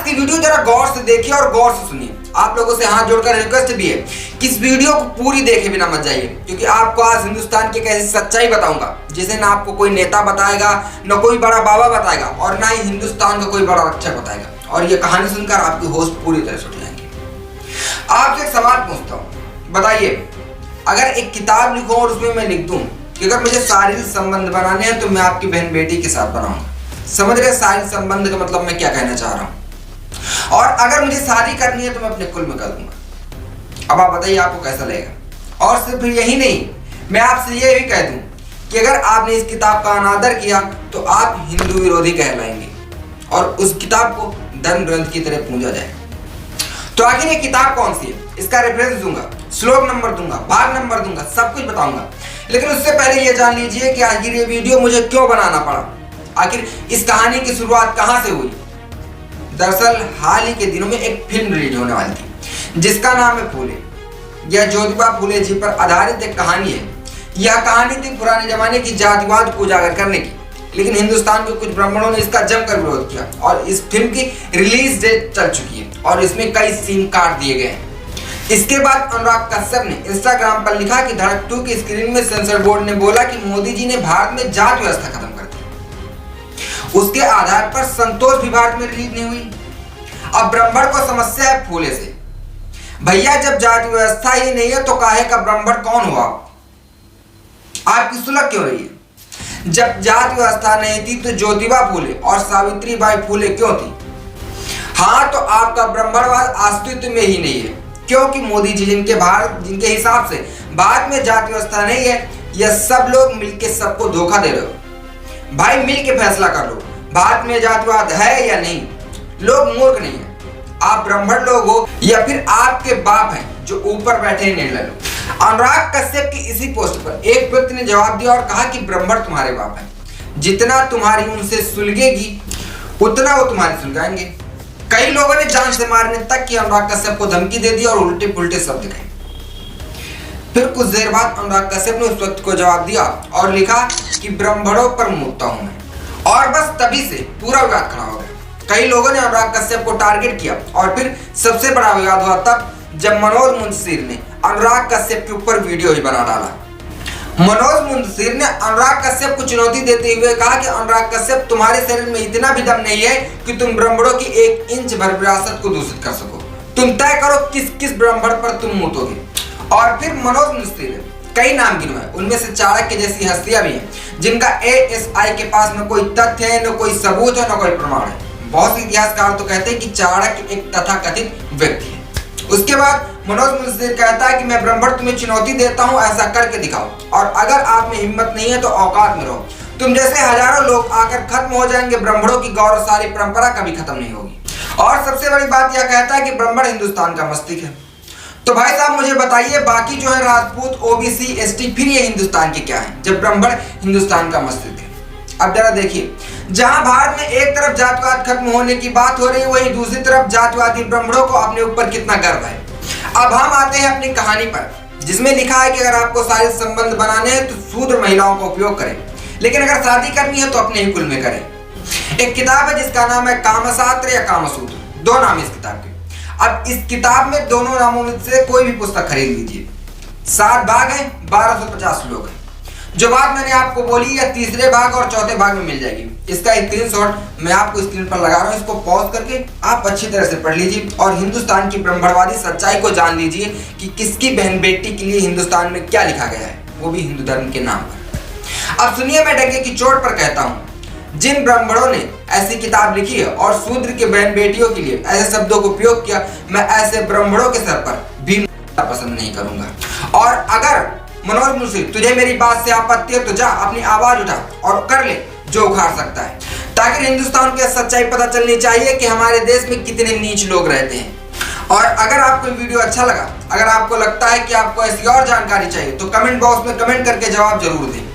आज की वीडियो जरा गौर से देखिए और गौर से सुनिए। आप लोगों से हाथ जोड़कर रिक्वेस्ट भी है कि इस वीडियो को पूरी देखे बिना मत जाइए, क्योंकि आपको आज हिंदुस्तान की एक ऐसी सच्चाई बताऊंगा जिसे ना आपको कोई नेता बताएगा, न कोई बड़ा बाबा बताएगा और ना ही हिंदुस्तान का कोई बड़ा रक्षक बताएगा। और ये कहानी सुनकर आपकी होश पूरी तरह से उठ जाएंगे। आपसे एक सवाल पूछता हूँ, बताइए अगर एक किताब लिखूं और उसमें मैं लिख दूं कि अगर मुझे शारीरिक संबंध बनाने हैं तो मैं आपकी बहन बेटी के साथ बनाऊंगा। समझ रहे शारीरिक संबंध का मतलब मैं क्या कहना चाह रहा हूं। और अगर मुझे शादी करनी है तो मैं अपने कुल में कर दूंगा। अब आप बताइए आपको कैसा लगेगा। और सिर्फ यही नहीं, मैं आपसे ये भी कह दूं कि अगर आपने इस किताब का अनादर किया तो आप हिंदू विरोधी कहलाएंगे और उस किताब को धर्म ग्रंथ की तरह पूजा जाए। तो आखिर ये किताब कौन सी है, इसका रेफरेंस दूंगा, श्लोक नंबर दूंगा, भाग नंबर दूंगा, सब कुछ बताऊंगा। लेकिन उससे पहले ये जान लीजिए कि आखिर ये वीडियो मुझे क्यों बनाना पड़ा, आखिर इस कहानी की शुरुआत कहां से हुई। दरअसल हाल ही के दिनों में एक फिल्म रिलीज होने वाली थी जिसका नाम है फूले। यह ज्योतिबा फूले जी पर आधारित एक कहानी है। यह कहानी थी पुराने जमाने की जातिवाद को उजागर करने की, लेकिन हिंदुस्तान के कुछ ब्राह्मणों ने इसका जमकर विरोध किया और इस फिल्म की रिलीज डेट चल चुकी है और इसमें कई सीन काट दिए गए हैं। इसके बाद अनुराग कश्यप ने इंस्टाग्राम पर लिखा कि धड़क 2 की स्क्रीन में सेंसर बोर्ड ने बोला कि मोदी जी ने भारत में जात व्यवस्था खत्म कर दी। उसके आधार पर संतोष भी भारत में रिलीज नहीं हुई। अब ब्राह्मण को समस्या है फूले से। भैया जब जाति व्यवस्था ही नहीं है तो काहे का ब्राह्मण कौन हुआ? आपकी सुलग क्यों रही है? जब जाति व्यवस्था नहीं थी तो ज्योतिबा फूले और सावित्रीबाई फूले क्यों थी? हाँ, तो आपका ब्राह्मणवाद अस्तित्व में ही नहीं है, क्योंकि मोदी जी जिनके हिसाब से भारत में जाति व्यवस्था नहीं है, यह सब लोग मिलके सबको धोखा दे रहे हो। भाई मिलके फैसला कर लो, भारत में जातिवाद है या नहीं। लोग मूर्ख नहीं है, आप ब्राह्मण लोग हो या फिर आपके बाप हैं जो ऊपर बैठे निर्णय लो। अनुराग कश्यप की इसी पोस्ट पर एक व्यक्ति ने जवाब दिया और कहा कि ब्राह्मण तुम्हारे बाप हैं, जितना तुम्हारी उनसे सुलगेगी उतना वो तुम्हारी सुलगाएंगे। कई लोगों ने जान से मारने तक की अनुराग कश्यप को धमकी दे दी और उल्टे पुल्टे शब्द कहे। फिर कुछ देर बाद अनुराग कश्यप ने उस व्यक्ति को जवाब दिया और लिखा कि ब्राह्मणों पर मुद्दा हूं मैं। और बस तभी से पूरा विवाद खड़ा हो गया। कई लोगों ने अनुराग कश्यप को टारगेट किया और फिर सबसे बड़ा विवाद हुआ तब जब मनोज मुंशीर ने अनुराग कश्यप के ऊपर वीडियो ही बना डाला। मनोज मुंशीर ने अनुराग कश्यप को चुनौती देते हुए कहा कि अनुराग कश्यप तुम्हारे शरीर में इतना भी दम नहीं है कि तुम ब्राह्मणों की 1 इंच भर विरासत को दूषित कर सको। तुम तय करो किस किस ब्राह्मण पर तुम मुतोगे। और फिर मनोज मुंशीर ने कई नाम गिनवाए, उनमें से चाणक्य जैसी हस्तियां भी हैं जिनका एएसआई के पास न कोई तथ्य है, न कोई सबूत है, न कोई प्रमाण है। बहुत से इतिहासकार तो कहते हैं कि चाणक्य एक तथाकथित व्यक्ति है। उसके बाद मनोज मुंशीर कहता है कि मैं ब्राह्मण तुम्हें चुनौती देता हूं, ऐसा करके दिखाओ, और अगर आप में हिम्मत नहीं है तो औकात में रहो। तुम जैसे हजारों लोग आकर खत्म हो जाएंगे, ब्राह्मणों की गौरवशाली परंपरा कभी खत्म नहीं होगी। और सबसे बड़ी बात यह कहता है कि ब्राह्मण हिंदुस्तान का मस्तिष्क है। तो भाई साहब मुझे बताइए, बाकी जो है राजपूत, ओबीसी, एसटी, फिर ये हिंदुस्तान के क्या है जब ब्राह्मण हिंदुस्तान का मस्तिष्क है? अब जरा देखिए, जहां भारत में एक तरफ जातिवाद खत्म होने की बात हो रही है, वहीं दूसरी तरफ जातिवादी ब्राह्मणों को अपने ऊपर कितना गर्व है। अब हम आते हैं अपनी कहानी पर, जिसमें लिखा है कि अगर आपको शारीरिक संबंध बनाने हैं तो शूद्र महिलाओं का उपयोग करें, लेकिन अगर शादी करनी है तो अपने ही कुल में करें। एक किताब है जिसका नाम है कामशास्त्र या कामसूत्र, 2 नाम है इस किताब के। अब इस किताब में दोनों नामों में से कोई भी पुस्तक खरीद लीजिए। 7 भाग है, 1250 श्लोक है। जो बात मैंने आपको बोली है तीसरे भाग और चौथे भाग में मिल जाएगी। इसका एक स्क्रीनशॉट मैं आपको स्क्रीन पर लगा रहा हूँ, इसको पॉज करके आप अच्छी तरह से पढ़ लीजिए और हिंदुस्तान की ब्राह्मणवादी सच्चाई को जान लीजिए कि किसकी बहन बेटी के लिए हिंदुस्तान में क्या लिखा गया है, वो भी हिंदू धर्म के नाम पर। अब सुनिए, मैं डंके की चोट पर कहता हूँ, जिन ब्राह्मणों ने ऐसी किताब लिखी है और शूद्र के बहन बेटियों के लिए ऐसे शब्दों को उपयोग किया, मैं ऐसे ब्राह्मणों के सर पर भी पसंद नहीं करूंगा। और अगर मनोज मुंशीर तुझे मेरी बात से आपत्ति है तो जा अपनी आवाज उठा और कर ले जो उखाड़ सकता है, ताकि हिंदुस्तान की सच्चाई पता चलनी चाहिए कि हमारे देश में कितने नीच लोग रहते हैं। और अगर आपको वीडियो अच्छा लगा, अगर आपको लगता है कि आपको ऐसी और जानकारी चाहिए, तो कमेंट बॉक्स में कमेंट करके जवाब जरूर दें।